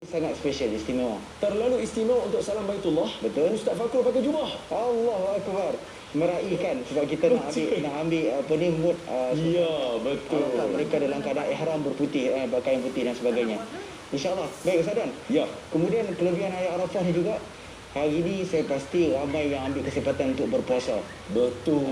sangat special, istimewa. Terlalu istimewa untuk salam Baitullah. Betul. Ustaz Fakul pakai jubah. Allahu Akbar. Meraihkan sebab kita nak ambil apa ni mood Ya, betul. mereka dalam keadaan ihram berputih, pakaian putih dan sebagainya. InsyaAllah. Baik Ustaz Dan. Ya. Kemudian kelebihan hari Arafah ni juga, hari ini saya pasti ramai yang ambil kesempatan untuk berpuasa. Betul.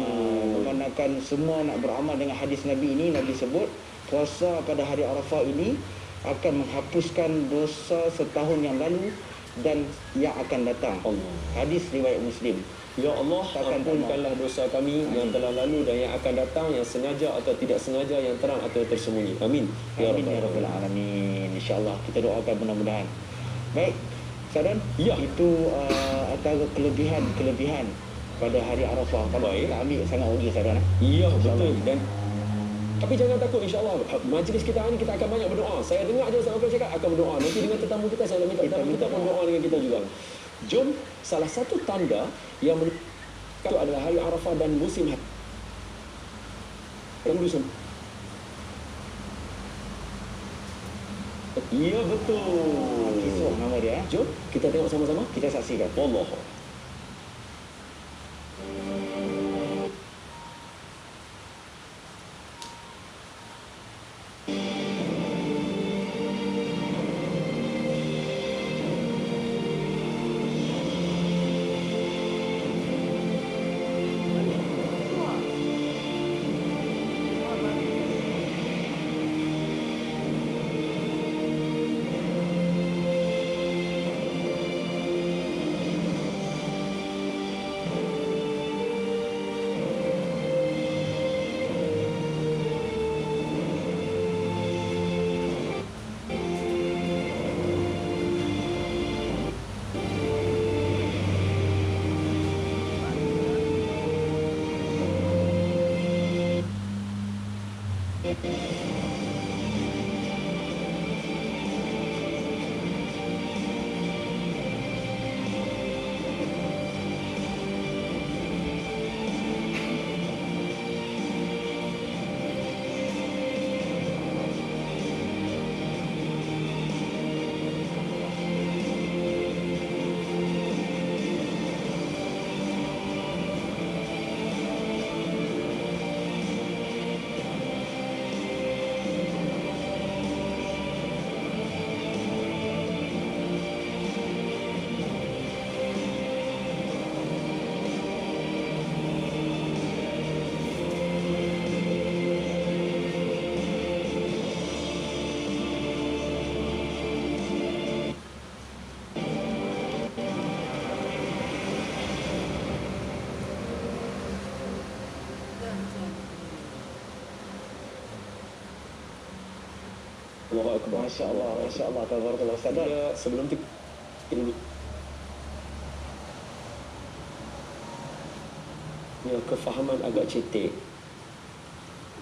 Memandangkan semua nak beramal dengan hadis Nabi ini. Nabi sebut puasa pada hari Arafah ini akan menghapuskan dosa setahun yang lalu dan yang akan datang. Allah. Hadis riwayat Muslim. Ya Allah, ampunkanlah dosa kami yang telah lalu dan yang akan datang, yang sengaja atau tidak sengaja, yang terang atau tersembunyi. Amin. Amin ya rabbal alamin. InsyaAllah kita doakan mudah-mudahan. Baik, Sadan. Ya. Itu antara kelebihan pada hari Arafah. Kalau Baik. kita ambil sangat rugi Sadan. Ya, betul. Dan tapi jangan takut, insyaAllah majlis kita hari ini kita akan banyak berdoa. Saya dengar je Ustaz Fakul cakap akan berdoa. Nanti dengan tetamu kita saya minta tetamu kita pun berdoa dengan kita juga. Jom, salah satu tanda yang menunjukkan itu adalah hari Arafah dan musim haji. Ya, betul. Kisah nama dia. Jom, kita tengok sama-sama. Kita saksikan. Allah. Allahu Akbar. Masya Allah, tabarakallah Ustaz Dan. Ya, sebelum itu dulu. Ya, kefahaman agak cetek.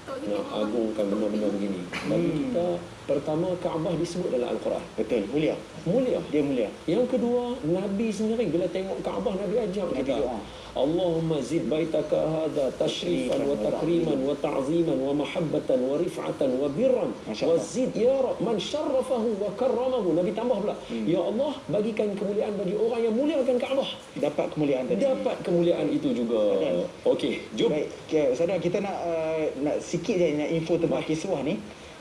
Nak agungkan benda-benda begini. Bagi kita, pertama Kaabah disebut dalam Al-Quran. Betul, mulia. Mulia. Dia mulia. Yang kedua, Nabi sendiri bila tengok Kaabah, Nabi ajar Nabi kita. doa. Allahumma zid baitaka hadha tashrifan wa takriman wa ta'ziman wa mahabbatan wa rif'atan wa birran Masya wa Allah. zid ya Rab man syarrafahu wa karramahu. Nabi tambah pula, ya Allah, bagikan kemuliaan bagi orang yang muliakan Kaabah. Dapat kemuliaan tadi. Dapat kemuliaan itu juga. Okey, jom. Baik, okay, Ustaz Dan, kita nak sikit je nak info tentang kiswah ni.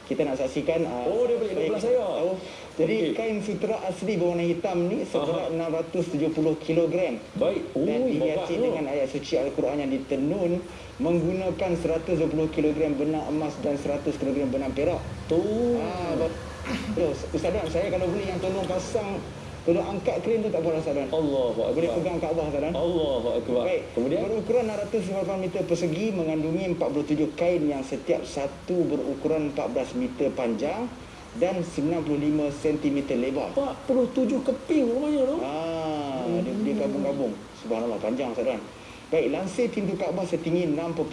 Kita nak saksikan Oh, dia balik belah saya. Jadi Okey. kain sutera asli berwarna hitam ni seberat 670 kg Baik. dan dihiasi berat, dengan ayat suci Al-Quran yang ditenun menggunakan 120 kg benang emas dan 100 kg benang perak. tu. Ustaz Dan, saya kalau boleh yang tolong angkat kren tu tak boleh Ustaz Dan. Allahu Akbar. Boleh pegang Kaabah Ustaz Dan. Allahu Akbar. Baik, Kemudian berukuran 698 meter persegi, mengandungi 47 kain yang setiap satu berukuran 14 meter panjang dan 95 cm lebar. 47 keping rumahnya tu. Dia gabung-gabung. Subhanallah, panjang Ustaz Dan. Baik, lansir pintu Kaabah setinggi 6.5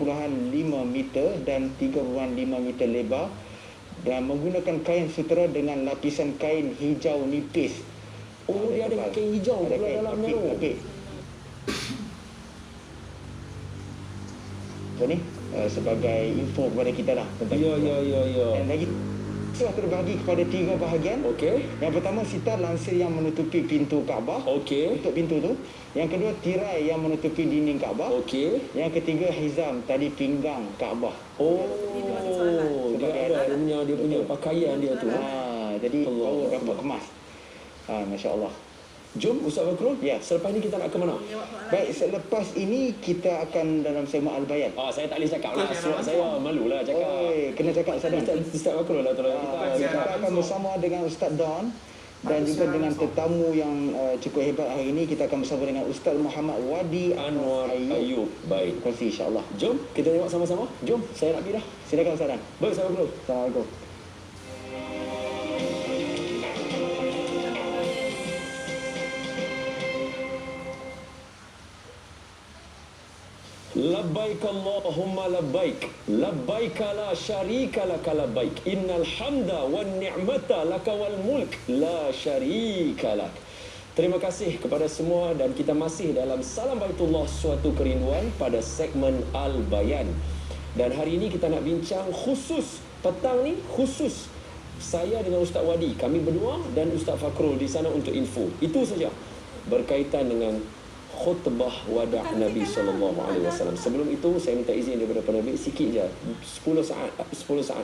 meter dan 3.5 meter lebar dan menggunakan kain sutera dengan lapisan kain hijau nipis. Oh, dia ada kain hijau Ada pula kain dalamnya tu. lapis. Apa ni? Sebagai info kepada kita lah tentang Ya, ya, ya, ya. dan lagi Telah terbahagi kepada 3 bahagian. Okey. Yang pertama, sitar lansir yang menutupi pintu Kaabah. Okey. Untuk pintu tu. Yang kedua, tirai yang menutupi dinding Kaabah. Okey. Yang ketiga, hizam, tali pinggang Kaabah. Oh, dia punya pakaian dia tu. Jadi Allah baru Allah. dapat kemas. Masya Allah. Jom Ustaz Fakrul. Ya. Selepas ni kita nak ke mana? Baik, selepas ini kita akan dalam segmen Al-Bayan. Saya tak boleh cakap lah. Sebab saya malulah cakap. Oi, kena cakap Ustaz. Ustaz Fakrul lah tolong Kita akan bersama dengan Ustaz Don dan juga dengan tetamu yang cukup hebat hari ini. Kita akan bersama dengan Ustaz Muhammad Wadi Anwar Ayub. Baik. Kongsi insya-Allah. Jom kita tengok sama-sama. Jom, saya nak pergi dah. Silakan Ustaz Dan. Baik, Ustaz Fakrul. Assalamualaikum. Labbaik Allahumma labbaik. Labbaik la syarika laka labbaik. Innal hamda wan ni'mata laka wal mulk la syarika lak. Terima kasih kepada semua dan kita masih dalam Salam Baitullah Suatu Kerinduan pada segmen Al-Bayan. Dan hari ini kita nak bincang khusus, petang ni khusus saya dengan Ustaz Wadi, kami berdua dan Ustaz Fakrul di sana untuk info. Itu saja berkaitan dengan khutbah wada' Nabi SAW. Sebelum itu saya minta izin daripada Nabi sikit je, 10 saat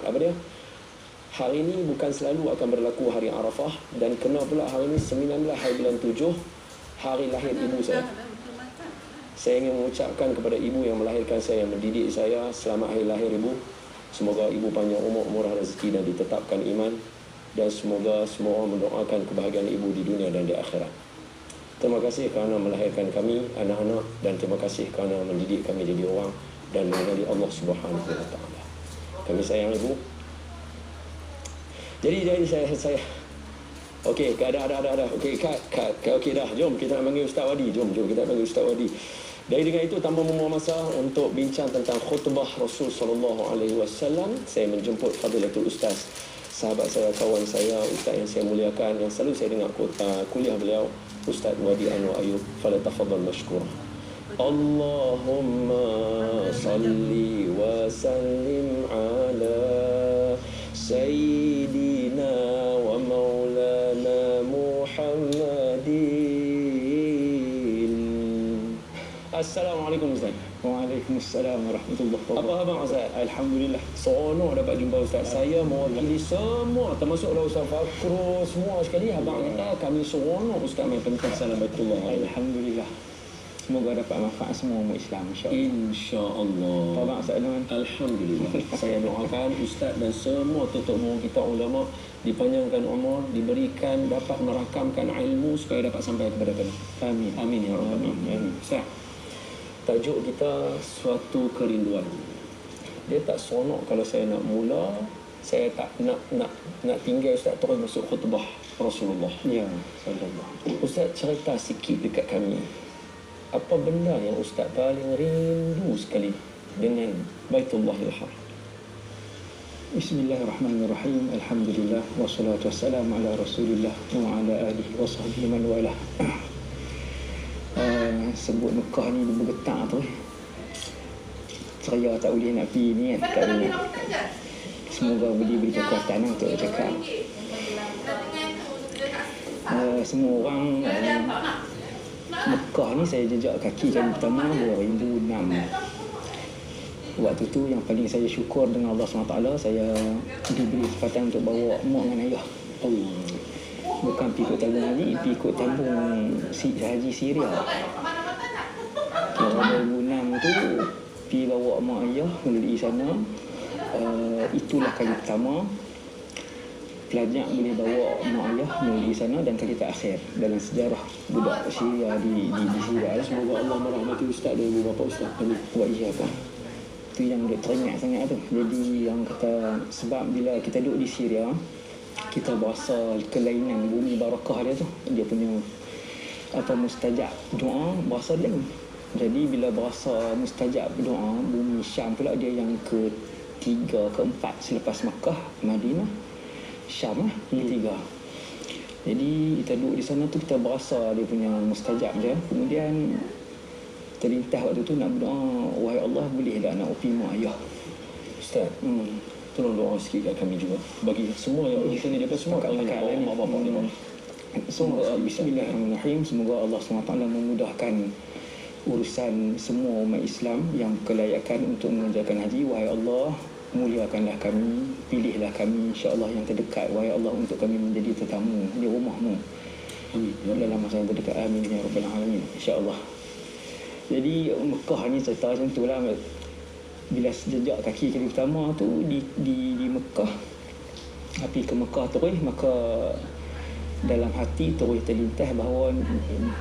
apa dia? Hari ini bukan selalu akan berlaku hari Arafah dan kena pula hari ini 19 hari bulan 7 hari lahir ibu saya. Saya ingin mengucapkan kepada ibu yang melahirkan saya, yang mendidik saya, selamat hari lahir ibu. Semoga ibu panjang umur, murah rezeki dan ditetapkan iman, dan semoga semua orang mendoakan kebahagiaan ibu di dunia dan di akhirat. Terima kasih kerana melahirkan kami, anak-anak, dan terima kasih kerana mendidik kami jadi orang dan mengenali Allah Subhanahu Wa Taala. Kami sayang ibu. Jadi saya okey, ada. Okey, cut. Okey dah. Jom kita nak panggil Ustaz Wadi. Jom kita nak panggil Ustaz Wadi. Dari dengan itu, tanpa membuang masa untuk bincang tentang khutbah Rasul sallallahu alaihi wasallam, saya menjemput Fadilatul Ustaz, sahabat saya, kawan saya, ustaz yang saya muliakan, yang selalu saya dengar kuliah beliau, Ustaz Wadi Anwar Ayub. Falyatafaddal mashkura. Allahumma salli wa sallim ala sayyidina wa maulana Muhammadin. Assalamualaikum Ustaz. Waalaikumsalam warahmatullahi wabarakatuh. Apa khabar Ustaz? Alhamdulillah. Seronok dapat jumpa Ustaz. Saya mewakili semua, termasuklah Ustaz Fakrul, semua sekali. Abang kata kami seronok Ustaz main pentas Salam Baitullah. Alhamdulillah. Semoga dapat manfaat semua umat Islam insya-Allah. Insya-Allah. Abang Ustaz Dan. Alhamdulillah. Saya doakan Ustaz dan semua tutup umur kita ulama dipanjangkan umur, diberikan dapat merakamkan ilmu supaya dapat sampai kepada kami. Amin. Amin ya rabbal Amin. alamin. Ustaz, tajuk kita Suatu Kerinduan. Dia tak seronok kalau saya nak mula, saya tak nak tinggal Ustaz terus masuk khutbah Rasulullah. Ya, sallallahu. Ustaz cerita sikit dekat kami. Apa benda yang Ustaz paling rindu sekali dengan Baitullahil Haram? Bismillahirrahmanirrahim. Alhamdulillah wassalatu wassalamu ala Rasulillah wa ala alihi wa sahbihi man wala. Sebut Mekah ni bergetar tu. Saya tak boleh nak pergi ni tak boleh. Semoga beri kekuatan untuk cakap. Semua orang Mekah ni saya jejak kaki kali pertama 2006. Waktu tu yang paling saya syukur dengan Allah SWT, saya diberi kesempatan untuk bawa mak dengan ayah. Bukan pergi ikut tabung haji, pergi ikut tabung haji Syria. 2006 tu pergi bawa mak ayah melalui sana. Itulah kali pertama pelajar boleh bawa mak ayah melalui sana dan kali terakhir dalam sejarah budak Syria di Syria. Semoga Allah merahmati Ustaz dan ibu bapa Ustaz. Amin. Buat ijabah. Itu yang dia teringat sangat tu. Jadi yang kata sebab bila kita duduk di Syria, kita berasa kelainan bumi barakah dia tu. Dia punya mustajab doa berasa lain. Jadi bila berasa mustajab doa, bumi Syam pula dia yang ketiga, keempat selepas Makkah, Madinah, Syam lah, ketiga. Jadi kita duduk di sana tu kita berasa dia punya mustajab je. Kemudian terlintas waktu tu nak berdoa, wahai Allah boleh tak nak upi mak ayah. Ustaz, tolong doa sikit kat kami juga bagi semua yang kita ni, dia semua kat mak bapak dia. Semoga bismillahirrahmanirrahim, semoga Allah SWT memudahkan urusan semua umat Islam yang kelayakan untuk mengerjakan haji. Wahai Allah, muliakanlah kami, pilihlah kami insya-Allah yang terdekat, wahai Allah, untuk kami menjadi tetamu di rumah-Mu. Amin. Dalam masa yang terdekat, amin ya rabbal alamin, insya-Allah. Jadi Mekah ni cerita macam itulah. Bila sejak kaki kali pertama tu di Mekah, api ke Mekah terus, maka dalam hati terus terlintas bahawa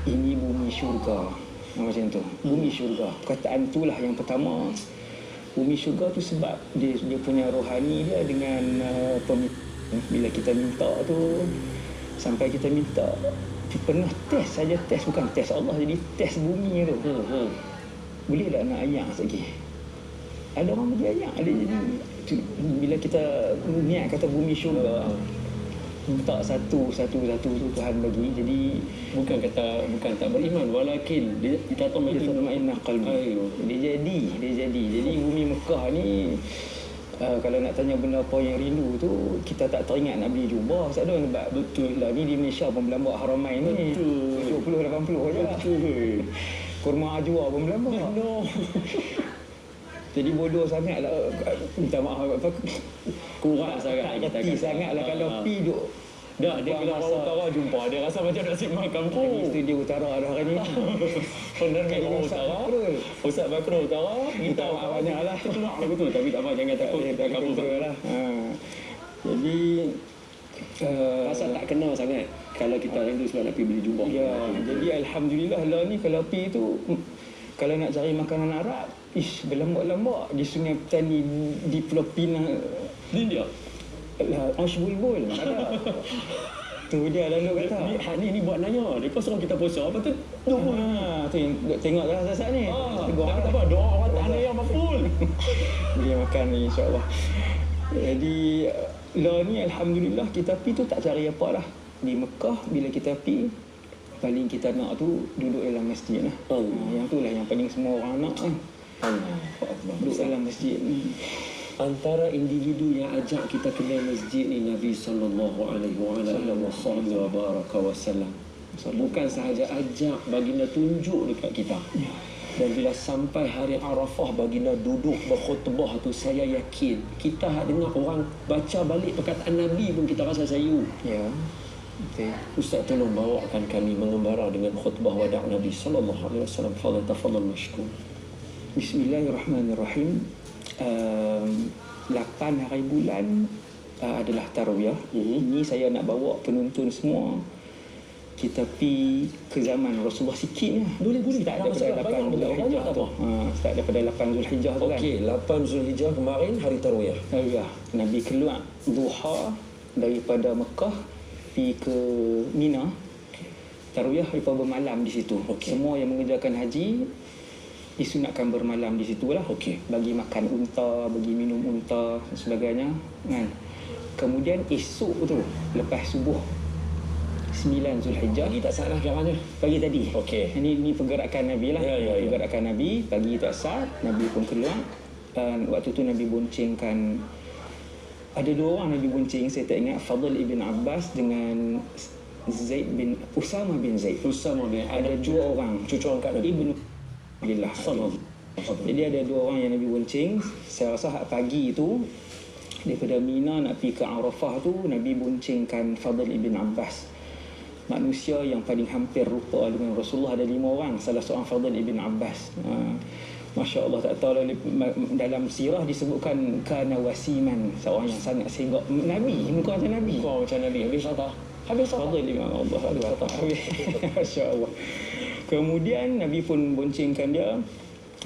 ini bumi syurga. Macam tu, bumi syurga. Perkataan itulah yang pertama. Bumi syurga tu sebab dia punya rohani dia dengan bila kita minta tu, sampai kita minta pernah test saja, test bukan test Allah, jadi test bumi tu. Boleh tak nak ayak lagi? Ada orang bagi ayak, ada jadi bila kita niat kata bumi syurga, minta satu Tuhan bagi. Jadi bukan tak beriman, walakin dia kata ma'inna qalbi. Dia jadi bumi Mekah ni, kalau nak tanya benda apa yang rindu tu, kita tak teringat nak beli jubah. Sebab tu sebab betul lah ni di Malaysia pun berlambak Haramain ni 70-80 je lah. Kurma ajwa pun berlambak. Jadi bodoh sangat lah, minta maaf apa, kurang sangat tak kerti sangat lah kalau pi duk. Dah, dia bila orang utara jumpa, dia rasa macam nak sembang kampung. Studio utara dah hari ni. Penerbitan orang utara, Ustaz Bakrul utara, minta maaf banyak lah. Keluar lah betul, tapi tak apa, jangan takut, kita kabur lah. Jadi rasa tak kenal sangat kalau kita rindu sebab nak pergi beli jubah. Ya, jadi alhamdulillah lah ni kalau pi tu, kalau nak cari makanan Arab, berlambak-lambak di Sungai Petani, di Pulau Pinang, di India. Osh Bulbul ada. Tu dia lalu kata ni buat nanya, dia suruh kita puasa apa tu? Tu tengok dah saat ni. Doa apa? Doa orang tak ada yang makbul. Boleh makan ni insya-Allah. Jadi lah ni alhamdulillah kita pi tu tak cari apa lah. Di Mekah bila kita pi, paling kita nak tu duduk dalam masjid lah. Yang tu lah yang paling semua orang nak kan. Duduk dalam masjid. Antara individu yang ajak kita kenal masjid ni Nabi sallallahu alaihi wasallam. Bukan sahaja ajak, baginda tunjuk dekat kita. Dan bila sampai hari Arafah, baginda duduk berkhutbah tu, saya yakin kita dengar orang baca balik perkataan Nabi pun kita rasa sayu. Ya. Okay. Ustaz tolong bawakan kami mengembara dengan khutbah wada' Nabi sallallahu alaihi wasallam. Tafadhal mashkur. Bismillahirrahmanirrahim. 8 hari bulan adalah tarawih. Ini saya nak bawa penonton semua kita pi ke zaman Rasulullah sikit lah. Boleh start daripada 8 Zulhijjah tu. Start daripada 8 Zulhijjah tu kan. Okey, 8 Zulhijjah kemarin hari tarawih. Nabi keluar duha daripada Mekah pi ke Mina. Tarawih daripada bermalam di situ. Semua yang mengerjakan haji disunatkan bermalam di situ lah. Bagi makan unta, bagi minum unta dan sebagainya kan. Kemudian esok tu lepas subuh 9 Zulhijjah, pagi tak salah jalannya pagi tadi. Ini pergerakan Nabi lah. Pergerakan Nabi pagi tak sah, Nabi pun keluar. Waktu tu Nabi boncengkan, ada 2 orang Nabi bonceng, saya tak ingat, Fadl ibn Abbas dengan Zaid bin Usama bin Zaid. Ada 2 orang cucu angkat Nabi Ibn Billah. Jadi ada 2 orang yang Nabi bonceng. Saya rasa pagi tu daripada Mina nak pergi ke Arafah tu, Nabi boncengkan Fadl ibn Abbas. Manusia yang paling hampir rupa dengan Rasulullah ada 5 orang. Salah seorang Fadl ibn Abbas. Masya Allah, tak tahu dalam sirah disebutkan kana wasiman, seorang yang sangat singgah Nabi, muka macam Nabi. Habis Fadl ibn Abbas. Masya Allah. Kemudian Nabi pun boncengkan dia.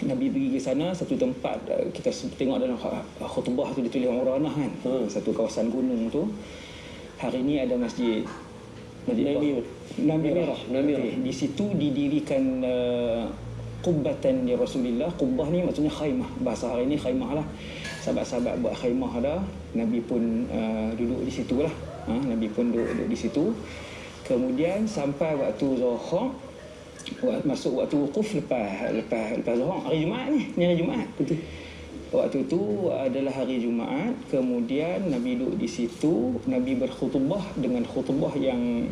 Nabi pergi ke sana, satu tempat kita tengok dalam khutbah tu ditulis Uranah kan. Satu kawasan gunung tu. Hari ni ada masjid Namirah. Di situ didirikan qubbatan di Rasulullah. Qubbah ni maksudnya khaimah. Bahasa hari ni khaimah lah. Sahabat-sahabat buat khaimah dah. Nabi pun duduk di situ lah. Nabi pun duduk di situ. Kemudian sampai waktu Zuhur, masuk waktu wukuf lepas Zuhur, hari Jumaat ni hari Jumaat. Waktu tu adalah hari Jumaat, kemudian Nabi duduk di situ, Nabi berkhutbah dengan khutbah yang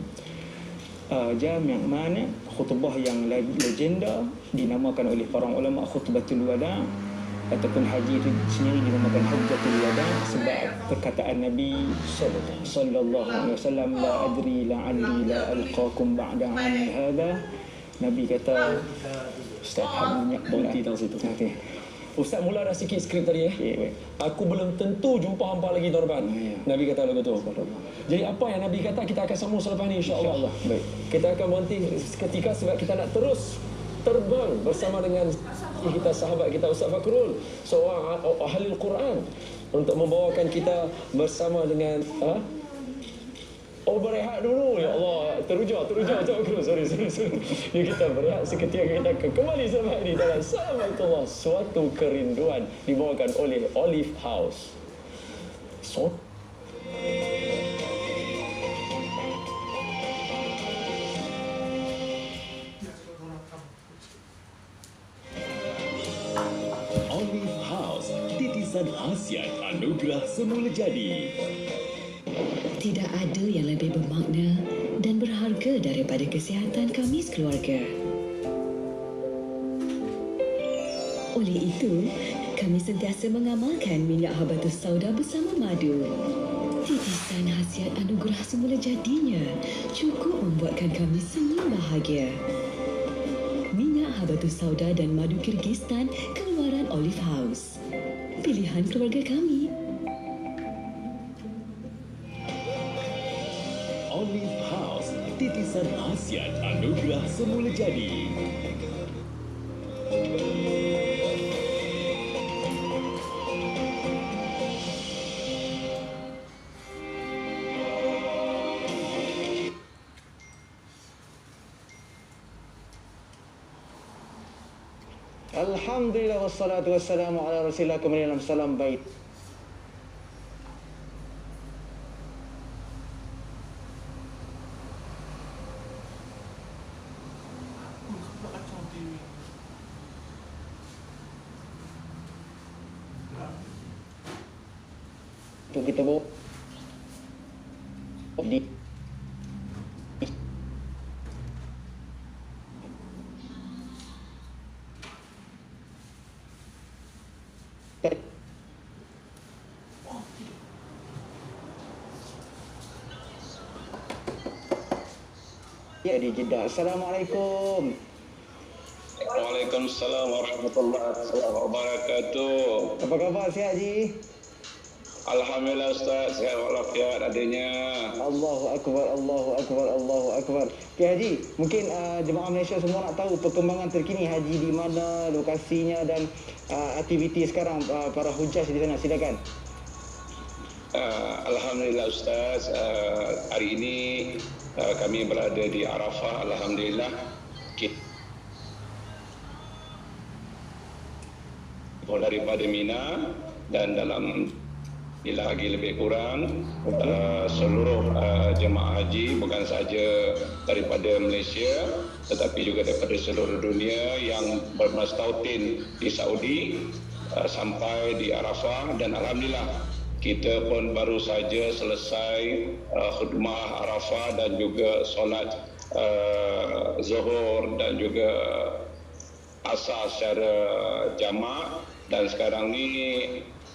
yang mana khutbah yang legenda, dinamakan oleh para ulama khutbatul wada, ataupun haji itu sendiri dinamakan hajjatul wada, sebab perkataan Nabi sallallahu alaihi wasallam, la adri la'alli la alqakum ba'da 'ami hadha. Nabi kata, Ustaz minyak berhenti dalam situ. Okey. Ustaz mula dah sikit skrip tadi Baik. Aku belum tentu jumpa hampa lagi tahun depan. Nabi kata lagu tu. Jadi apa yang Nabi kata kita akan sambung selepas ni insya-Allah. Baik. Kita akan berhenti seketika sebab kita nak terus terbang bersama dengan kita, sahabat kita Ustaz Fakrul, seorang ahli Al-Quran, untuk membawakan kita bersama dengan berehat dulu. Ya Allah, teruja Ustaz Fakrul. Sorry. Ya, kita berehat seketika, kita akan kembali selepas ini dalam Assalamualaikum, suatu kerinduan, dibawakan oleh Olive House. Olive House, titisan khasiat anugerah semula jadi. Tidak ada yang lebih bermakna dan berharga daripada kesihatan kami sekeluarga. Oleh itu, kami sentiasa mengamalkan minyak habatus sauda bersama madu. Titisan khasiat anugerah semula jadinya cukup membuatkan kami senyum bahagia. Minyak habatus sauda dan madu Kyrgyzstan keluaran Olive House. Pilihan keluarga kami. Olive House, titisan khasiat anugerah semula jadi. Alhamdulillah wassalatu wassalamu ala Rasulillah. Kembali dalam salam baik. Untuk kita bawa di di Jeddah. Assalamualaikum. Waalaikumsalam warahmatullahi wabarakatuh. Apa khabar, sihat Haji? Alhamdulillah Ustaz, sihat walafiat adanya. Allahu akbar, Allahu akbar, Allahu akbar. Okay Haji, mungkin jemaah Malaysia semua nak tahu perkembangan terkini Haji di mana, lokasinya dan aktiviti sekarang para hujaj di sana. Silakan. Alhamdulillah Ustaz, hari ini kami berada di Arafah. Alhamdulillah kita daripada Mina, dan dalam lagi lebih kurang seluruh jemaah haji, bukan saja daripada Malaysia tetapi juga daripada seluruh dunia yang bermastautin di Saudi sampai di Arafah. Dan alhamdulillah kita pun baru saja selesai khutbah Arafah dan juga solat Zuhur dan juga Asar secara jamak, dan sekarang ni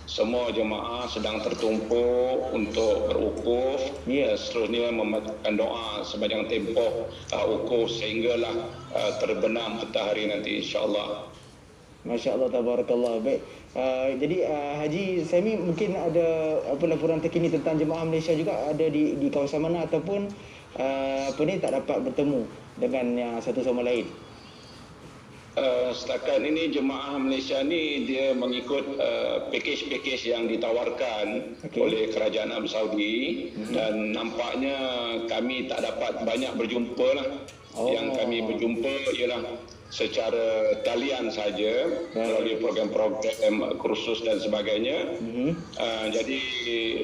semua jemaah sedang tertumpuk untuk berwukuf dan seterusnya membacakan doa sepanjang tempoh wukuf sehinggalah terbenam matahari nanti insya-Allah. Masya-Allah, tabarakallah. Baik. Jadi Haji Sami, mungkin ada laporan terkini tentang jemaah Malaysia juga ada di kawasan mana ataupun tak dapat bertemu dengan yang satu sama lain? Setakat ini jemaah Malaysia ni dia mengikut pakej-pakej yang ditawarkan oleh kerajaan Arab Saudi, dan nampaknya kami tak dapat banyak berjumpa lah. Yang kami berjumpa ialah secara talian saja melalui program-program kursus dan sebagainya. Jadi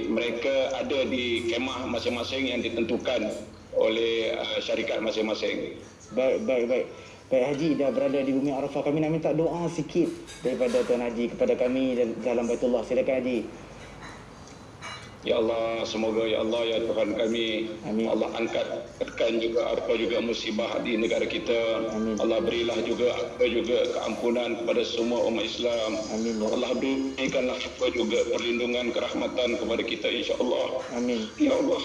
mereka ada di kemah masing-masing yang ditentukan oleh syarikat masing-masing. Baik. Baik Haji dah berada di bumi Arafah, kami nak minta doa sikit daripada Tuan Haji kepada kami dalam Baitullah. Silakan Haji. Ya Allah, semoga ya Allah ya Tuhan kami, Amin. Allah angkatkan juga apa juga musibah di negara kita. Amin. Allah berilah juga apa juga keampunan kepada semua umat Islam. Amin, ya Allah. Allah berikanlah apa juga perlindungan kerahmatan kepada kita insya-Allah. Amin. Ya Allah.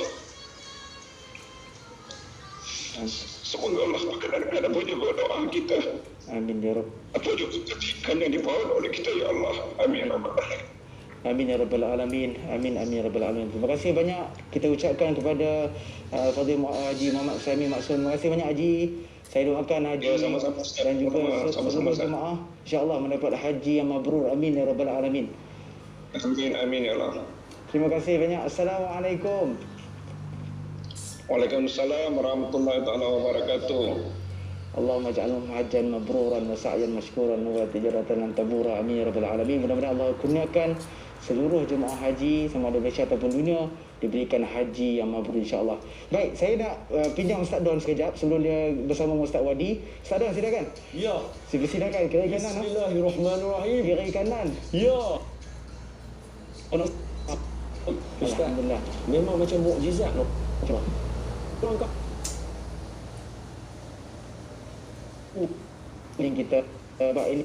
Semoga Allah perkenankan apa juga doa kita. Amin ya Rabb. Apa juga kejikan yang dibawa oleh kita ya Allah. Amin. Amin ya Rabbal Alamin. Amin amin ya Rabbal Alamin. Terima kasih banyak kita ucapkan kepada Fadil Haji Muhammad Sami Maksud. Terima kasih banyak Haji. Saya doakan Haji Ya, sama-sama, Ustaz. dan juga Sama-sama, seluruh Ustaz. jemaah insya-Allah mendapat haji yang mabrur. Amin ya Rabbal Alamin. Amin amin ya Allah. Terima kasih banyak. Assalamualaikum. Waalaikumsalam warahmatullahi taala wabarakatuh. Allahumma ja'alhum hajjan mabruran wa sa'yan mashkuran wa tijaratan lan tabura. Amin ya Rabbal Alamin. Mudah-mudahan Allah kurniakan seluruh jemaah haji sama ada Malaysia ataupun dunia diberikan haji yang mabrur insya-Allah. Baik, saya nak pinjam Ustaz Don sekejap sebelum dia bersama Ustaz Wadi. Ustaz Don silakan. Ya. Silakan kiri kanan. Bismillahirrahmanirrahim. Kiri kanan. Ya. Ustaz, Alhamdulillah. memang macam mukjizat no. Cuba. Orang kau Link kita buat ini.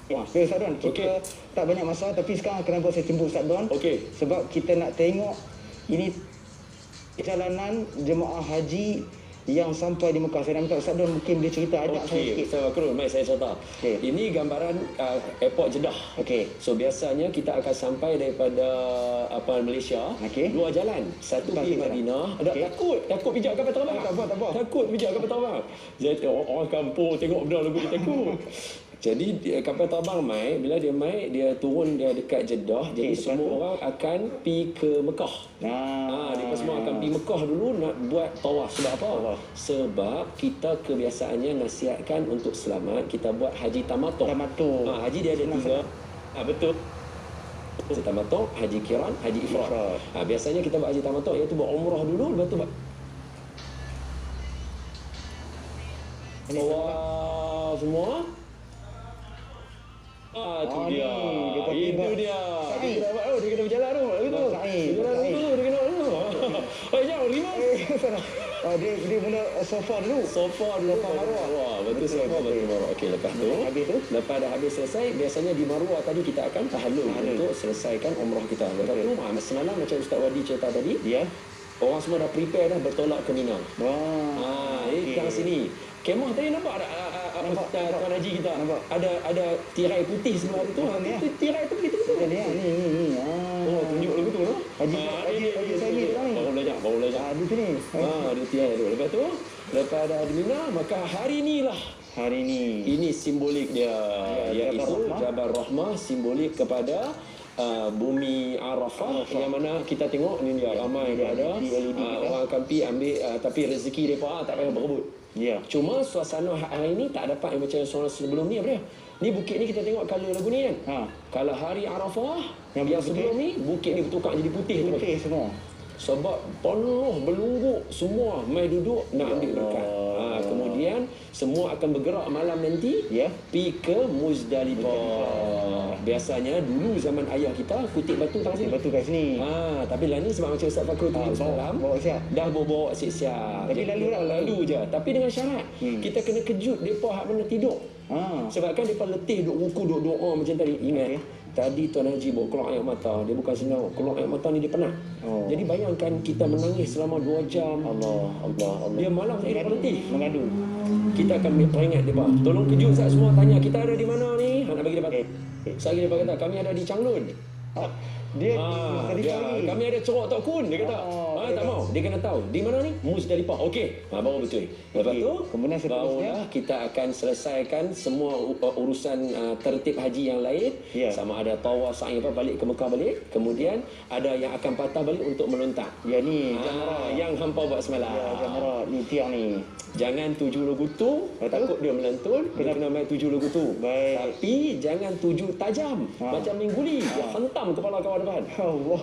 Okay, Ustaz Don, kita tak banyak masa tapi sekarang kenapa saya timbul Ustaz Don? Okey. Sebab kita nak tengok ini perjalanan jemaah haji yang sampai di Mekah. Saya nak minta Ustaz Don mungkin boleh cerita ajak saya Okey, sikit. Ustaz Fakrul, mari saya cerita. Okey. Ini gambaran airport Jeddah. Okey. So biasanya kita akan sampai daripada Malaysia, Okey. dua jalan. Satu Lepas pergi kita Madinah. Ada Okey. takut pijak kapal terbang. Tak apa. Takut pijak kapal terbang. Jadi orang kampung tengok benda lagu dia takut. Jadi kapal terbang mai, bila dia mai dia turun dia dekat Jeddah. Jadi Okey, semua lepas tu? orang akan pergi ke Mekah. Mereka semua akan pergi Mekah dulu nak buat tawaf. Sebab apa? Tawaf. Sebab kita kebiasaannya nasihatkan untuk selamat kita buat haji tamattu'. Tamattu'. Haji dia ada Senang, tiga. Betul. Haji tamattu', haji kiran, haji ifrad. Biasanya kita buat haji tamattu' iaitu buat umrah dulu lepas tu buat tawaf semua. Tu ni, dia. dia kata Itu buat dia. sa'i. Dia kena buat, dia kena berjalan tu. Gitu. Sa'i, Dia jalan sa'i. dulu, dia kena dulu. Jangan rima. Dia mula sofa dulu. Sofa dulu. Sofa Marwah. Betul sofa betul. betul Marwah. Okey, lepas tu. Habis tu? Lepas dah habis selesai, biasanya di Marwah tadi kita akan tahallul untuk selesaikan umrah kita. Lepas tu, semalam macam Ustaz Wadi cerita tadi, Ya. orang semua dah prepare dah bertolak ke Mina. Okey. Kat sini. Kemah tadi nampak tak Nampak. Tuan Haji kita? Nampak. Ada tirai putih sebelah tu. Ni, ya. Tirai tu begitu. Ni. Oh, tunjuk lagu tu. Haji Saimi tu ni. Baru belajar. Di sini. Dia tirai tu. Lepas tu, lepas dah di Mina, maka hari ni lah. Hari ni. Ini simbolik dia, iaitu Jabal Rahmah. Jabal Rahmah, simbolik kepada bumi Arafah yang mana kita tengok ni dia ramai dia ada LED kita. orang akan pergi ambil tapi rezeki mereka tak payah berebut. Ya. Cuma suasana hari ini tak dapat macam suasana sebelum ni apa dia? Ni bukit ni kita tengok color lagu ni kan. Kalau hari Arafah yang Yang sebelum ni bukit ni bertukar jadi putih terus. Putih semua. Sebab penuh belungguk semua mai duduk nak ambil berkat. Kemudian semua akan bergerak malam nanti Ya. pergi ke Muzdalifah. Biasanya dulu zaman ayah kita kutip batu tak sini. Batu kat sini. Tapi lah ni sebab macam Ustaz Fakrul tunjuk semalam bawa siap. dah bawa siap-siap. Tapi Jadi lalu lah. lalu je. Tapi dengan syarat kita kena kejut depa hak mana tidur. Sebab kan depa letih duk ruku duk doa macam tadi. Ingat tadi Tuan Haji bawa keluar air mata. Dia bukan senang. Keluar air mata ni dia penat. Jadi bayangkan kita menangis selama 2 jam. Allah. Dia malam tadi dia letih. Mengadu. Kita akan peringat dia bah. Tolong kejut Ustaz semua tanya kita ada di mana ni. Nak bagi dia Saya dia kata kami ada di Changlun. Dia Dia, kami ada cerok Tok Kun. Dia kata, tak mau. Dia kena tahu. Di mana ni? Muzdalifah. Okey. Baru betul. Lepas tu, kemudian seterusnya barulah kita akan selesaikan semua urusan tertib haji yang lain. Ya. Sama ada tawaf, sa'i apa balik ke Mekah balik. Kemudian ada yang akan patah balik untuk melontar. Ya ni Jamrah yang hampa buat semalam. Ya, Jamrah ni tiang ni. Jangan tuju lagu tu, takut dia melantun, kena main tuju lagu tu. Baik. Tapi jangan tuju tajam. Macam mingguli, dia hentam kepala kawan depan. Allah.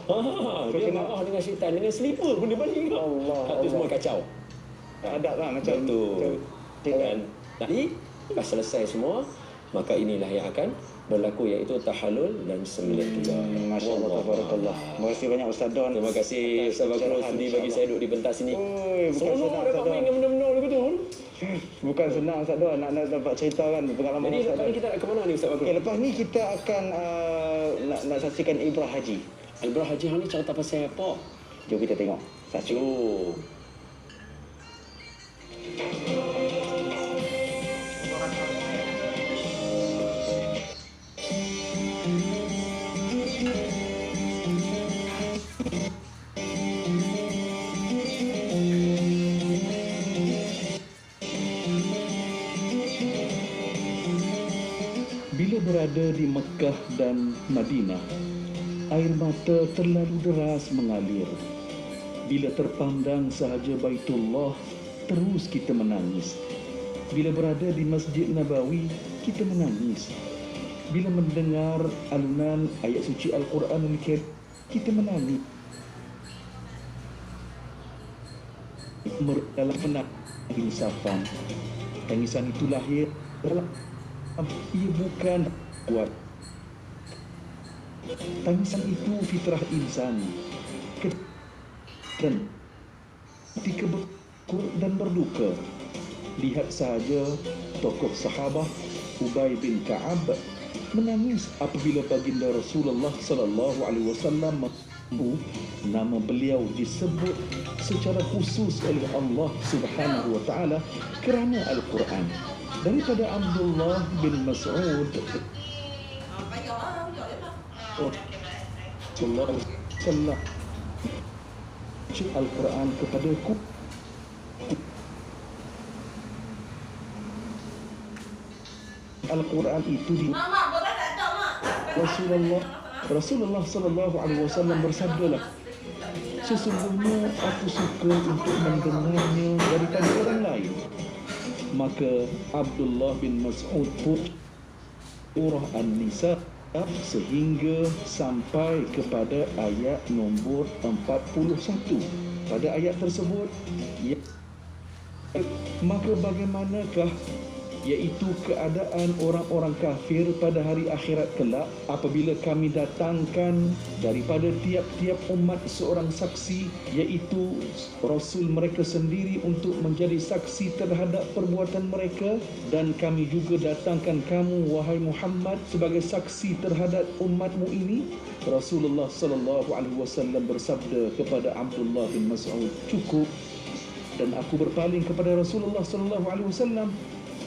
Dia marah dengan syaitan, dengan slipper pun dia balik. Allah, Itu semua kacau. Adab lah macam Betul. Dan Tapi lepas selesai semua, maka inilah yang akan berlaku, iaitu tahallul dan sembelih juga. Masya Allah, tabarakallah. Terima kasih banyak Ustaz Don. Terima kasih Ustaz Bakro sudi bagi saya duduk di pentas ini. Oi, bukan Seronok senang dapat Ustaz main Don. dengan benda-benda betul. Bukan senang Ustaz Don nak dapat cerita kan pengalaman Jadi Ustaz lepas Don. ni kita nak ke mana ni Ustaz Bakro? Okay, lepas ni kita akan nak saksikan ibrah haji. Ibrah Haji Hang ni cerita pasal apa? Jom kita tengok. Saksikan. Jom. Bila berada di Mekah dan Madinah, air mata terlalu deras mengalir. Bila terpandang sahaja Baitullah, terus kita menangis. Bila berada di Masjid Nabawi, kita menangis. Bila mendengar alunan ayat suci Al-Quranul Karim, kita menangis. Dalam penak insafan, tangisan itu lahir ia bukan buat. Tangisan itu fitrah insan. Dan ketika bersyukur dan berduka, lihat sahaja tokoh sahabat Ubay bin Ka'ab menangis apabila baginda Rasulullah sallallahu alaihi wasallam nama beliau disebut secara khusus oleh Allah Subhanahu wa taala kerana Al-Quran. Daripada Abdullah bin Mas'ud Sallallahu Al-Quran kepadaku, Al-Quran itu di Rasulullah sallallahu alaihi wasallam bersabdalah, sesungguhnya aku suka untuk mendengarnya daripada orang lain. Maka Abdullah bin Mas'ud pun surah An-Nisa sehingga sampai kepada ayat nombor 41. Pada ayat tersebut, maka bagaimanakah iaitu keadaan orang-orang kafir pada hari akhirat kelak apabila kami datangkan daripada tiap-tiap umat seorang saksi, iaitu Rasul mereka sendiri untuk menjadi saksi terhadap perbuatan mereka, dan kami juga datangkan kamu wahai Muhammad sebagai saksi terhadap umatmu ini. Rasulullah sallallahu alaihi wasallam bersabda kepada Abdullah bin Mas'ud, cukup. Dan aku berpaling kepada Rasulullah sallallahu alaihi wasallam.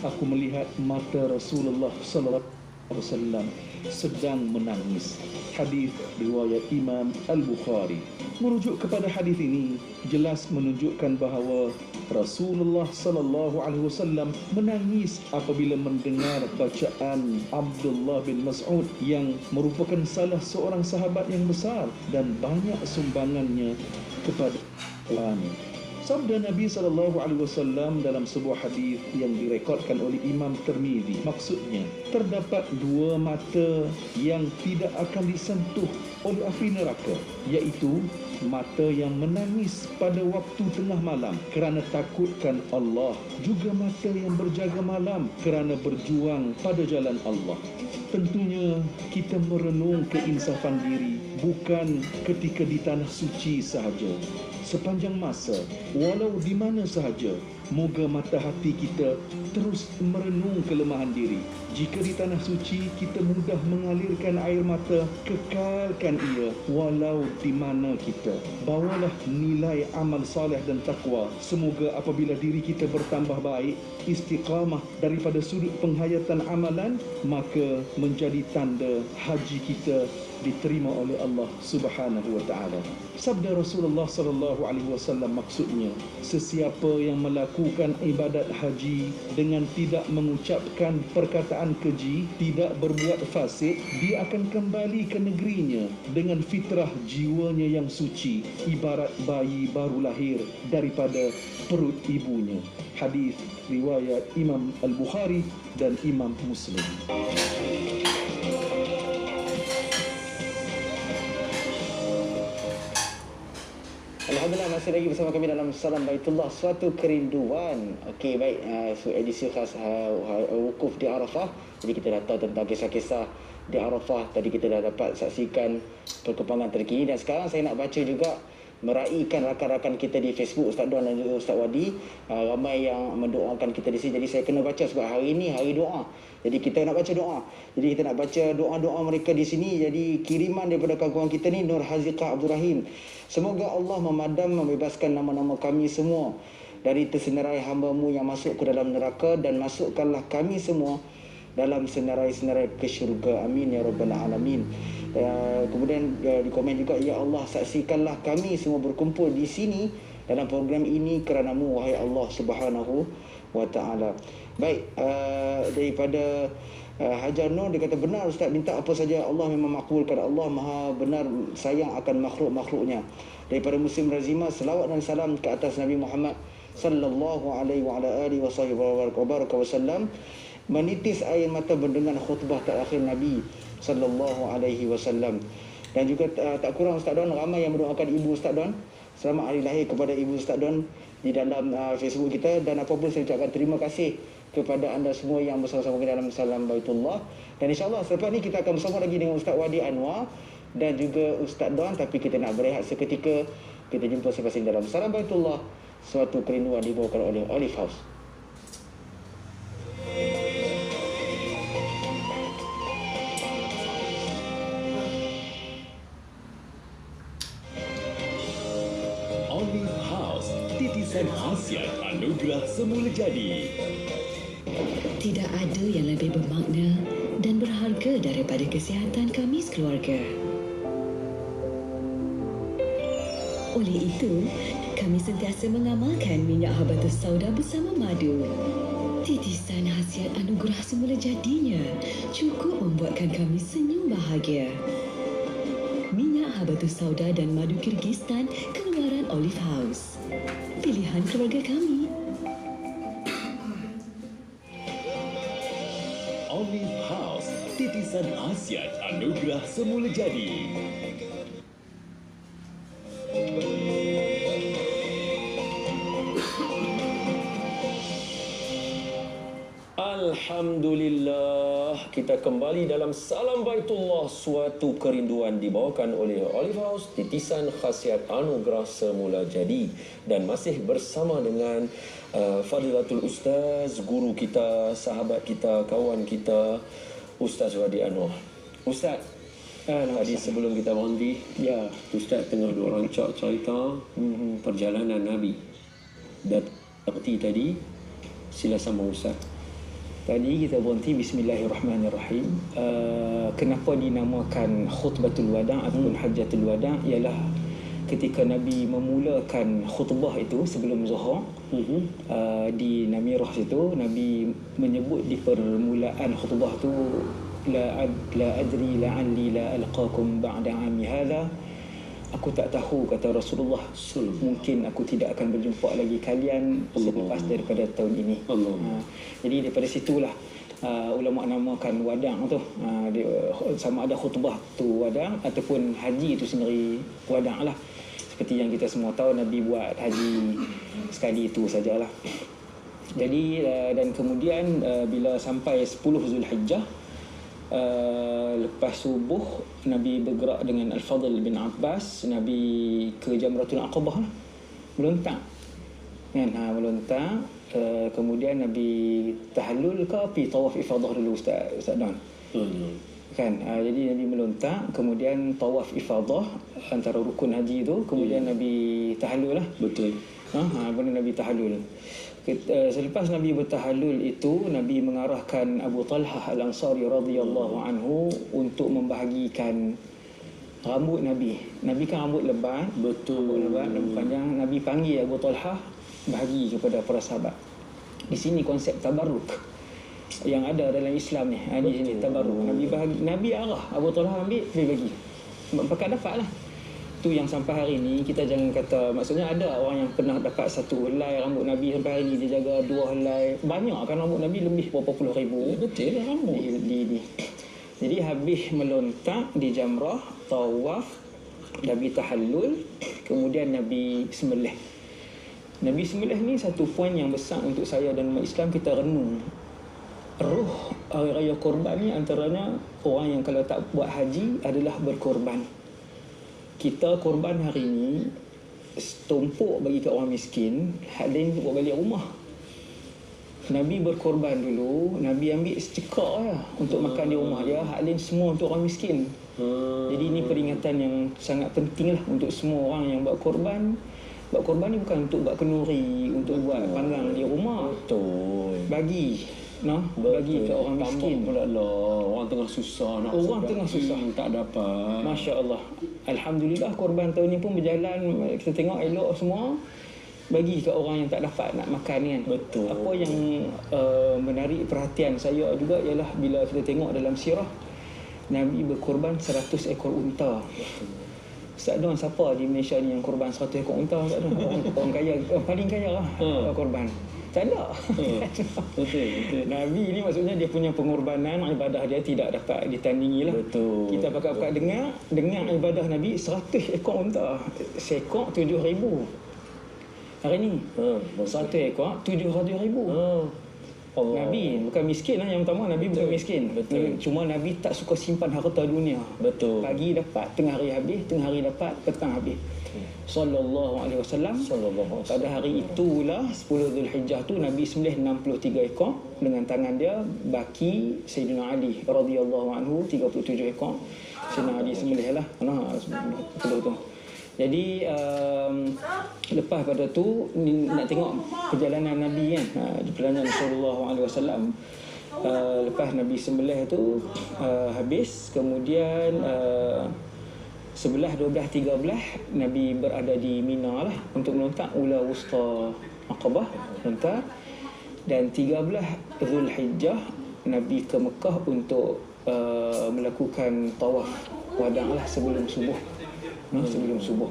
Aku melihat mata Rasulullah sallallahu alaihi wasallam sedang menangis. Hadis riwayat Imam Al-Bukhari. Merujuk kepada hadis ini jelas menunjukkan bahawa Rasulullah sallallahu alaihi wasallam menangis apabila mendengar bacaan Abdullah bin Mas'ud yang merupakan salah seorang sahabat yang besar dan banyak sumbangannya kepada Quran. Sabda Nabi SAW dalam sebuah hadis yang direkodkan oleh Imam Tirmizi, maksudnya terdapat dua mata yang tidak akan disentuh oleh api neraka, iaitu mata yang menangis pada waktu tengah malam kerana takutkan Allah, juga mata yang berjaga malam kerana berjuang pada jalan Allah. Tentunya kita merenung keinsafan diri bukan ketika di tanah suci sahaja, sepanjang masa, walau di mana sahaja. Moga mata hati kita terus merenung kelemahan diri. Jika di tanah suci kita mudah mengalirkan air mata, kekalkan ia walau di mana kita. Bawalah nilai amal saleh dan takwa. Semoga apabila diri kita bertambah baik, istiqamah daripada sudut penghayatan amalan, maka menjadi tanda haji kita diterima oleh Allah Subhanahu wa taala. Sabda Rasulullah sallallahu alaihi wasallam maksudnya, sesiapa yang melakukan ibadat haji dengan tidak mengucapkan perkataan keji, tidak berbuat fasik, dia akan kembali ke negerinya dengan fitrah jiwanya yang suci, ibarat bayi baru lahir daripada perut ibunya. Hadis riwayat Imam Al-Bukhari dan Imam Muslim. Alhamdulillah masih lagi bersama kami dalam Salam Baitullah, suatu kerinduan. Okey, baik, edisi khas wukuf di Arafah. Jadi kita dah tahu tentang kisah-kisah di Arafah. Tadi kita dah dapat saksikan perkembangan terkini, dan sekarang saya nak baca juga meraihkan rakan-rakan kita di Facebook, Ustaz Don dan juga Ustaz Wadi. Ramai yang mendoakan kita di sini. Jadi saya kena baca sebab hari ini hari doa. Jadi kita nak baca doa. Jadi kita nak baca doa-doa mereka di sini. Jadi kiriman daripada kawan-kawan kita ni, Nur Haziqah Abdul Rahim. Semoga Allah memadam membebaskan nama-nama kami semua dari tersenarai hamba-Mu yang masuk ke dalam neraka, dan masukkanlah kami semua dalam senarai-senarai ke syurga. Amin ya rabbal alamin. Kemudian di komen juga, ya Allah, saksikanlah kami semua berkumpul di sini dalam program ini kerana-Mu, wahai Allah Subhanahu wa taala. Baik, daripada Hajar Nur, dia kata, benar Ustaz, minta apa saja Allah memang makbulkan. Allah maha benar sayang akan makhluk-makhluknya. Daripada Muslim Razima, selawat dan salam ke atas Nabi Muhammad sallallahu alaihi wa ala alihi wasallam. Menitis air mata mendengar khutbah terakhir Nabi sallallahu alaihi wasallam. Dan juga tak kurang Ustaz Don, ramai yang mendoakan ibu Ustaz Don. Selamat hari lahir kepada ibu Ustaz Don di dalam Facebook kita. Dan apapun saya ucapkan terima kasih kepada anda semua yang bersama-sama dalam Salam Baitullah. Dan insyaAllah selepas ni kita akan bersama lagi dengan Ustaz Wadi Anwar dan juga Ustaz Don. Tapi kita nak berehat seketika. Kita jumpa selepas ini dalam Salam Baitullah, suatu kerinduan dibawakan oleh Olive House. Olive House, titisan khasiat anugerah semula jadi. Tidak ada yang lebih bermakna dan berharga daripada kesihatan kami sekeluarga. Oleh itu, kami sentiasa mengamalkan minyak habatus sauda bersama madu. Titisan khasiat anugerah semula jadinya cukup membuatkan kami senyum bahagia. Minyak habatus sauda dan madu Kyrgyzstan keluaran Olive House. Pilihan keluarga kami. Olive House, titisan khasiat anugerah semula jadi. Alhamdulillah, kita kembali dalam Salam Baitullah, suatu kerinduan dibawakan oleh Olive House, titisan khasiat anugerah semula jadi. Dan masih bersama dengan Fadilatul Ustaz, guru kita, sahabat kita, kawan kita, Ustaz Wadi Anwar. Ustaz, tadi sebelum kita berhenti, ya, Ustaz tengah rancak cerita perjalanan Nabi. Dan arti tadi, sila sama Ustaz. Tadi kita berhenti Bismillahirrahmanirrahim. Kenapa dinamakan khutbatul wada' ataupun hajjatul wada' ialah ketika Nabi memulakan khutbah itu sebelum zuhur, di Namirah situ Nabi menyebut di permulaan khutbah tu, la adri la'alli la alqakum ba'da 'ami hadha. Aku tak tahu, kata Rasulullah, mungkin aku tidak akan berjumpa lagi kalian selepas daripada tahun ini. Jadi daripada situlah ulama namakan wada' tu, sama ada khutbah tu wada' ataupun haji itu sendiri wada' lah. Seperti yang kita semua tahu, Nabi buat haji sekali itu sajalah. Jadi dan kemudian bila sampai 10 Zulhijjah, lepas subuh, Nabi bergerak dengan Al-Fadl bin Abbas. Nabi ke Jamratul Aqabah lah, melontak kan, melontak. Kemudian Nabi tahallul ke api tawaf ifadah dulu Ustaz Don kan. Jadi Nabi melontak, kemudian tawaf ifadah antara rukun haji tu, kemudian Nabi tahallul lah. Betul. Kemudian Nabi tahallul. Selepas Nabi bertahallul itu, Nabi mengarahkan Abu Talhah Al-Ansari radhiyallahu anhu untuk membahagikan rambut Nabi. Nabi kan rambut lebat, betul, lebat, rambut panjang. Nabi panggil Abu Talhah bahagi kepada para sahabat. Di sini konsep tabarruk yang ada dalam Islam ni. Di sini tabarruk. Nabi bahagi, Nabi arah, Abu Talhah ambil, dia bagi. Pakat dapatlah. Tu yang sampai hari ni kita jangan kata, maksudnya ada orang yang pernah dapat satu helai rambut Nabi, sampai hari ni dia jaga 2 helai. Banyak kan rambut Nabi, lebih berapa puluh ribu. Betul lah rambut. Jadi habis melontak di Jamrah, tawaf, Nabi tahallul, kemudian Nabi sembelih. Nabi sembelih ni satu poin yang besar untuk saya dan umat Islam kita renung. Roh hari raya korban ni antaranya orang yang kalau tak buat haji adalah berkorban. Kita korban hari ni tumpuk bagi ke orang miskin, hak lain buat balik rumah. Nabi berkorban dulu, Nabi ambil secekak lah untuk makan di rumah dia, hak lain semua untuk orang miskin. Jadi ini peringatan yang sangat penting lah untuk semua orang yang buat korban. Buat korban ni bukan untuk buat kenduri, untuk buat panggang di rumah. Betul. Bagi, bagi ke orang miskin. Pula lah, orang tengah susah nak Orang tengah susah tak dapat. Masya Allah. Alhamdulillah korban tahun ni pun berjalan. Kita tengok elok semua. Bagi ke orang yang tak dapat nak makan kan. Betul. Apa yang menarik perhatian saya juga ialah bila kita tengok dalam sirah, Nabi berkorban 100 ekor unta. Tak ada siapa di Malaysia ni yang korban 100 ekor unta. Tak ada. Orang kaya, paling kaya lah korban. Tak ada. Betul. Nabi ni maksudnya dia punya pengorbanan, ibadah dia tidak dapat ditandingi lah. Betul. Kita pakat-pakat dengar ibadah Nabi 100 ekor unta. Seekor 7,000. Hari ni 100 ekor 700,000. Nabi bukan miskin lah. Yang pertama Nabi bukan miskin. Betul. Cuma Nabi tak suka simpan harta dunia. Betul. Pagi dapat, tengah hari habis, tengah hari dapat, petang habis. Sallallahu alaihi wasallam. Pada hari itulah 10 Zulhijjah tu Nabi sembelih 63 ekor dengan tangan dia. Baki Sayyidina Ali radhiyallahu anhu 37 ekor. Sayyidina Ali sembelih lah. Betul tu. Jadi lepas pada tu nak tengok perjalanan Nabi kan, perjalanan Rasulullah SAW. Lepas Nabi sembelih tu habis, kemudian 11, 12, 13 Nabi berada di Mina lah untuk melontak Ula Wusta Aqabah, melontak. Dan 13 Zulhijjah Nabi ke Mekah untuk melakukan tawaf wada' lah sebelum subuh. Sebelum subuh.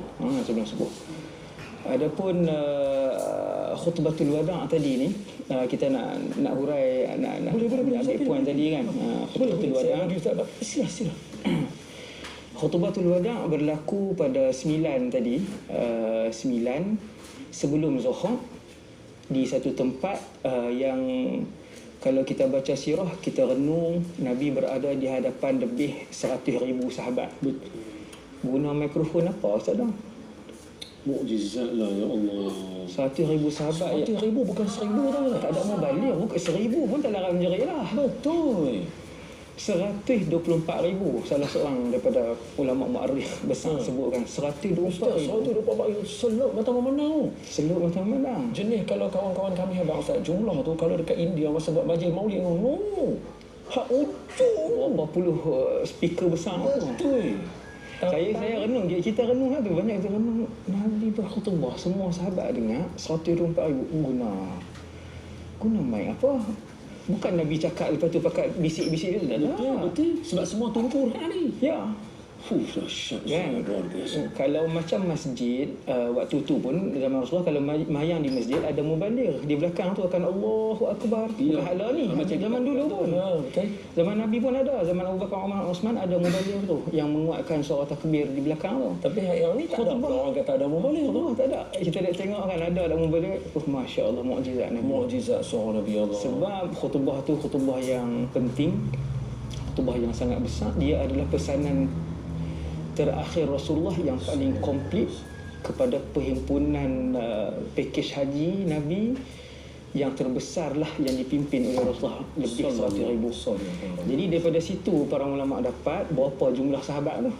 Adapun khutbatul wada' tadi ni kita nak hurai, nak ambil poin tadi kan. Khutbatul wada'. Sila. Khutbatul wada' berlaku pada 9 tadi. 9 sebelum Zuhur di satu tempat yang kalau kita baca sirah, kita renung Nabi berada di hadapan lebih 100,000 sahabat. Guna mikrofon apa Ustaz dah? Mukjizat lah ya Allah. 100,000 sahabat. 100,000 bukan 1,000 tau. Tak ada mubalik. Bukan 1,000 pun tak larang menjerit lah. Betul. 124,000. Salah seorang daripada ulama mu'arrikh besar sebutkan 124,000. 124,000 seluk mata memandang. Seluk mata memandang. Jenis kalau kawan-kawan kami abang Ustaz, jumlah tu kalau dekat India masa buat majlis maulid no. Hak ucuk. Berapa puluh speaker besar. Betul. Saya renung, kita renung lah tu. Banyak kita renung. Nabi berkhutbah, semua sahabat dengar 124,000 guna mic apa? Bukan Nabi cakap lepas tu pakai bisik-bisik tu. Betul. Sebab semua tunggu ni. Ya. Dahsyat. Kan? Kalau macam masjid waktu tu pun zaman Rasulullah, kalau mayang di masjid ada mubaligh di belakang tu akan Allahu Akbar. Pahala ni macam zaman dulu pun. Betul. Zaman Nabi pun ada, zaman Abu Bakar, Umar, Osman ada mubaligh tu yang menguatkan suara takbir di belakang tu. Tapi yang ni tak ada. Orang kata ada mubaligh tu. Tak ada. Kita dah tengok kan ada mubaligh. Masya-Allah, mukjizat Nabi. Mukjizat suara Nabi Allah. Sebab khutbah tu khutbah yang penting, khutbah yang sangat besar. Dia adalah pesanan terakhir Rasulullah yang paling komplit kepada perhimpunan pakej haji Nabi yang terbesar lah yang dipimpin oleh Rasulullah, lebih 100,000. Jadi daripada situ para ulama dapat berapa jumlah sahabat tu.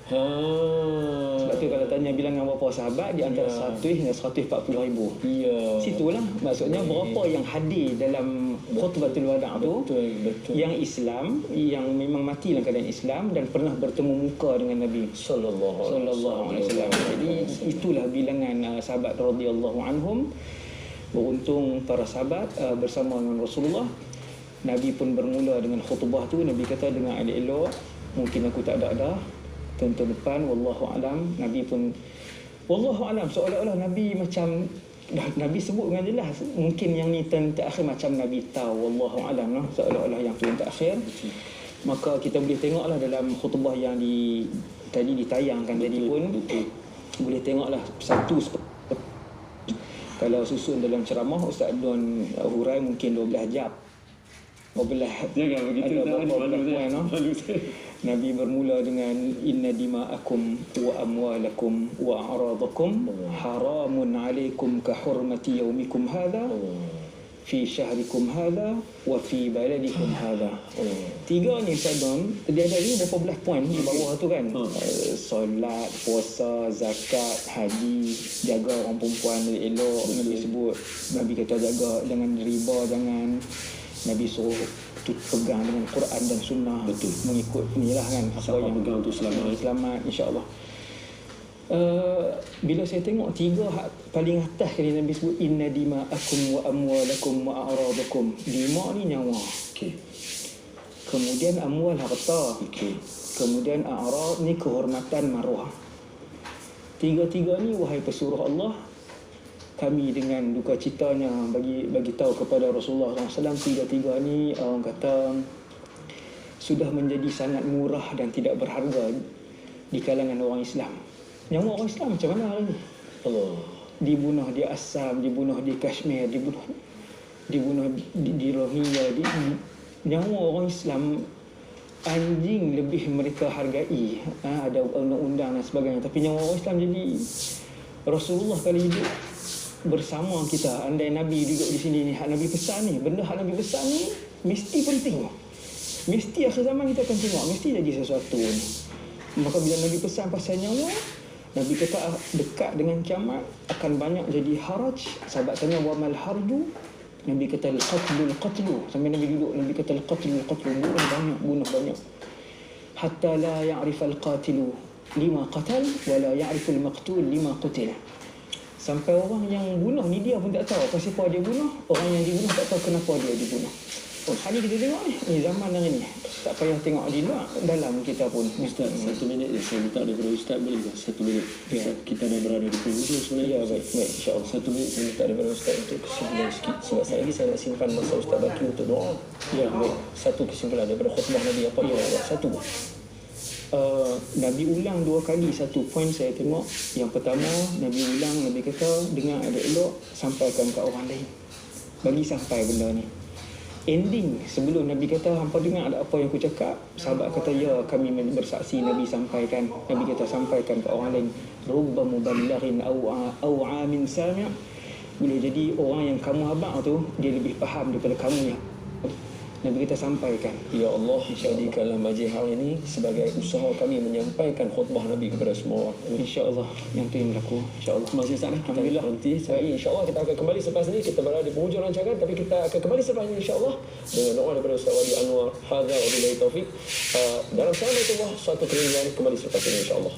Sebab tu kalau tanya bilangan berapa sahabat, di antara 100 dan 140,000. Ya. Situlah maksudnya berapa yang hadir dalam khutbatul wada' tu. Betul. Yang Islam, yang memang mati dalam keadaan Islam dan pernah bertemu muka dengan Nabi sallallahu alaihi wasallam. Jadi itulah bilangan sahabat radhiyallahu anhum. Beruntung para sahabat bersama dengan Rasulullah. Nabi pun bermula dengan khutbah tu. Nabi kata dengan elok-elok, mungkin aku tak ada dah. Tentu depan, wallahu alam. Nabi pun wallahu alam, seolah-olah Nabi macam Nabi sebut dengan jelas. Mungkin yang ni terakhir macam Nabi tahu, wallahu alam lah, seolah-olah yang tu yang terakhir. Maka kita boleh tengoklah dalam khutbah yang tadi ditayangkan tadi pun. boleh tengoklah satu kalau susun dalam ceramah Ustaz Don hurai mungkin 12 jam. 12 Jangan begitu, ada tak berapa malu poin, no? saya. Nabi bermula dengan inna dima'akum wa amwalakum wa a'radakum haramun 'alaikum ka hurmati yaumikum hadha fi syahrikum hadha wa fi baladikum hadha. Tiga ni Ustaz, dia ada ni berapa belas poin di bawah tu kan. Solat, puasa, zakat, haji, jaga orang perempuan elok. Nabi sebut, Nabi kata jaga jangan riba, jangan. Nabi suruh pegang dengan Quran dan Sunnah. Betul. Mengikut inilah kan. Siapa yang pegang tu selamat. Selamat insya-Allah. Bila saya tengok tiga hak paling atas kali Nabi sebut inna dima'akum wa amwalakum wa a'radakum. Dima ni nyawa. Okey. Kemudian amwal harta. Okey. Kemudian a'rad ni kehormatan maruah. Tiga-tiga ni wahai pesuruh Allah, kami dengan duka citanya bagi tahu kepada Rasulullah SAW, tiga-tiga ni orang kata sudah menjadi sangat murah dan tidak berharga di kalangan orang Islam. Nyawa orang Islam macam mana hari ni? Allah. Dibunuh di Assam, dibunuh di Kashmir, dibunuh di Rohingya, nyawa orang Islam anjing lebih mereka hargai. Ada undang-undang dan sebagainya, tapi nyawa orang Islam jadi Rasulullah kali hidup bersama kita. Andai Nabi duduk di sini ni, hak Nabi pesan ni, benda hak Nabi pesan ni mesti penting. Mesti akhir zaman kita akan tengok, mesti jadi sesuatu ni. Maka bila Nabi pesan pasal nyawa, Nabi kata dekat dengan kiamat akan banyak jadi haraj. Sahabat tanya wa mal harju, Nabi kata al-qatlu. Sampai Nabi duduk, Nabi kata al-qatlu, bunuh banyak. Hatta la ya'rif al-qatilu lima qatal wa la ya'rif al-maqtul lima qutil. Sampai orang yang bunuh ni dia pun tak tahu kenapa dia bunuh, orang yang dibunuh tak tahu kenapa dia dibunuh. Hari kita tengok ni zaman hari ni. Tak payah tengok di luar, dalam kita pun. Ustaz, 1 minit je saya minta daripada Ustaz, boleh tak? 1 minit. Ya. Ustaz, kita dah berada di penghujung sebenarnya. Ya, baik, insya-Allah. 1 minit saya minta daripada Ustaz untuk kesimpulan sikit. Sebab saya lagi saya nak simpan masa Ustaz baki untuk doa. Ya, baik. Satu kesimpulan daripada khutbah Nabi apa dia? Satu. Nabi ulang 2 kali satu poin saya tengok. Yang pertama, Nabi ulang, Nabi kata dengar ada elok, sampaikan ke orang lain. Bagi sampai benda ni. Ending sebelum Nabi kata hampa dengar ada apa yang aku cakap, sahabat kata ya kami bersaksi. Nabi sampaikan, Nabi kata sampaikan ke orang lain. Rubba muballighin au amin sami'. Boleh jadi orang yang kamu habaq tu dia lebih faham daripada kamu yang Nabi kita sampaikan. Ya Allah, jadikanlah majlis hari ini sebagai usaha kami menyampaikan khutbah Nabi kepada semua orang. InsyaAllah yang tu yang berlaku. InsyaAllah. Masih sana. Alhamdulillah. Nanti insyaAllah kita akan kembali selepas ini. Kita berada di penghujung rancangan, tapi kita akan kembali selepas ini insyaAllah dengan doa daripada Ustaz Wali Anwar. Hadza wa billahi taufiq. Dalam salam Allah, suatu keringan kembali selepas ini insyaAllah.